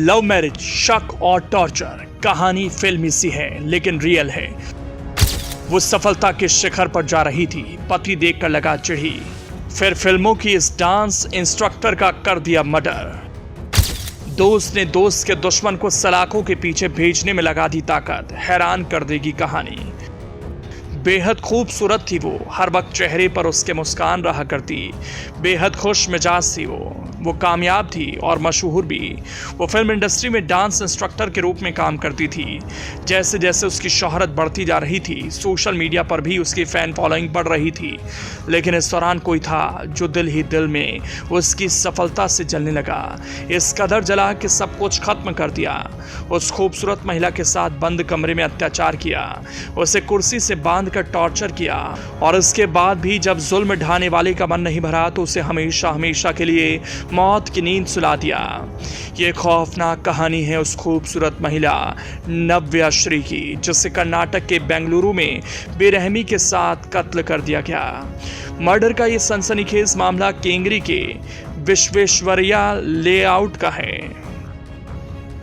Love marriage, शक और torture. कहानी फिल्मी सी है लेकिन रियल है। वो सफलता के शिखर पर जा रही थी, पति देखकर लगा चिढ़ी, फिर फिल्मों की इस डांस इंस्ट्रक्टर का कर दिया मर्डर। दोस्त ने दोस्त के दुश्मन को सलाखों के पीछे भेजने में लगा दी ताकत। हैरान कर देगी कहानी। बेहद खूबसूरत थी वो, हर वक्त चेहरे पर उसके मुस्कान रहा करती। बेहद खुश मिजाज थी वो कामयाब थी और मशहूर भी। वो फिल्म इंडस्ट्री में डांस इंस्ट्रक्टर के रूप में काम करती थी। जैसे जैसे उसकी शोहरत बढ़ती जा रही थी, सोशल मीडिया पर भी उसकी फैन फॉलोइंग बढ़ रही थी। लेकिन इस दौरान कोई था जो दिल ही दिल में उसकी सफलता से जलने लगा। इस कदर जला कि सब कुछ खत्म कर दिया। उस खूबसूरत महिला के साथ बंद कमरे में अत्याचार किया, उसे कुर्सी से बांध कर टॉर्चर किया, और इसके बाद भी जब जुल्म ढाने वाले का मन नहीं भरा तो उसे हमेशा हमेशा के लिए मौत की नींद सुला दिया। ये खौफनाक कहानी है उस खूबसूरत महिला नव्या श्री की, जिसे कर्नाटक के बेंगलुरु में बेरहमी के साथ कत्ल कर दिया गया। मर्डर का ये सनसनीखेज मामला केंगरी के विश्वेश्वरैया लेआउट का है।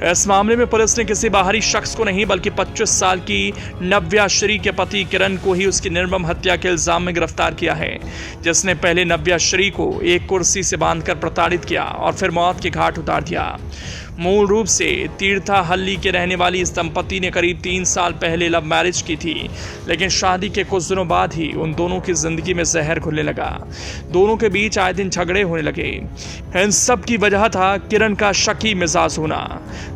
इस मामले में पुलिस ने किसी बाहरी शख्स को नहीं बल्कि 25 साल की नव्या श्री के पति किरण को ही उसकी निर्मम हत्या के इल्जाम में गिरफ्तार किया है, जिसने पहले नव्या श्री को एक कुर्सी से बांधकर प्रताड़ित किया और फिर मौत के घाट उतार दिया। मूल रूप से तीर्थाहल्ली के रहने वाली इस दंपति ने करीब 3 साल पहले लव मैरिज की थी, लेकिन शादी के कुछ दिनों बाद ही उन दोनों की जिंदगी में जहर घुलने लगा। दोनों के बीच आए दिन झगड़े होने लगे। इन सब की वजह था किरण का शकी मिजाज होना।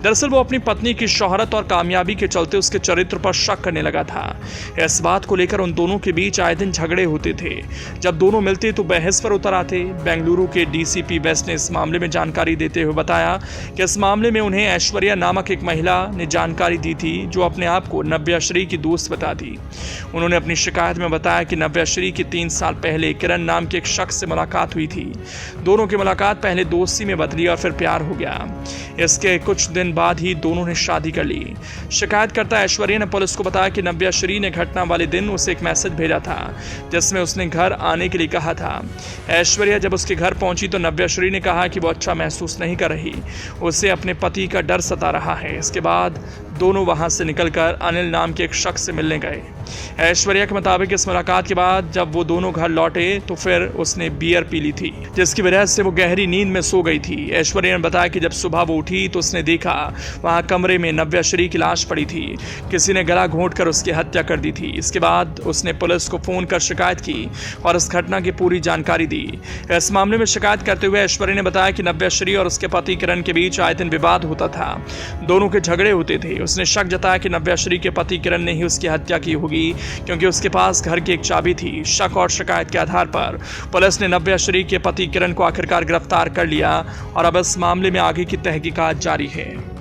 दरअसल वो अपनी पत्नी की शोहरत और कामयाबी के चलते उसके चरित्र पर शक करने लगा था। इस बात को लेकर उन दोनों के बीच आए दिन झगड़े होते थे। जब दोनों मिलते तो बहस पर उतर आते। बेंगलुरु के डीसीपी वेस्ट ने इस मामले में जानकारी देते हुए बताया कि इस मामले में उन्हें ऐश्वर्या नामक एक महिला ने जानकारी दी थी, जो अपने आप को नव्या श्री की दोस्त बता दी। उन्होंने अपनी शिकायत में बताया कि नव्या श्री की 3 साल पहले किरण नाम के एक शख्स से मुलाकात हुई थी। दोनों की मुलाकात पहले दोस्ती में बदली और फिर प्यार हो गया। इसके कुछ दिन बाद ही दोनों ने शादी कर ली। शिकायतकर्ता ऐश्वर्या ने पुलिस को बताया कि नव्या श्री ने घटना वाले दिन उसे एक मैसेज भेजा था, जिसमें उसने घर आने के लिए कहा था। ऐश्वर्या जब उसके घर पहुंची तो नव्या श्री ने कहा कि वो अच्छा महसूस नहीं कर रही, उसे अपने पति का डर सता रहा है। इसके बाद दोनों वहां से निकलकर अनिल नाम के एक शख्स से मिलने गए। ऐश्वर्या के मुताबिक इस मुलाकात के बाद जब वो दोनों घर लौटे तो फिर उसने बियर पी ली थी, जिसकी वजह से वो गहरी नींद में सो गई थी। ऐश्वर्या ने बताया कि जब सुबह वो उठी तो उसने देखा वहां कमरे में नव्या श्री की लाश पड़ी थी। किसी ने गला घोंटकर उसकी हत्या कर दी थी। इसके बाद उसने पुलिस को फोन कर शिकायत की और इस घटना की पूरी जानकारी दी। इस मामले में शिकायत करते हुए ऐश्वर्या ने बताया कि नव्या श्री और उसके पति किरण के बीच आए दिन विवाद होता था। दोनों के झगड़े होते थे। उसने शक जताया कि नव्या श्री के पति किरण ने ही उसकी हत्या की होगी, क्योंकि उसके पास घर की एक चाबी थी। शक और शिकायत के आधार पर पुलिस ने नव्या श्री के पति किरण को आखिरकार गिरफ्तार कर लिया और अब इस मामले में आगे की तहकीकात जारी है।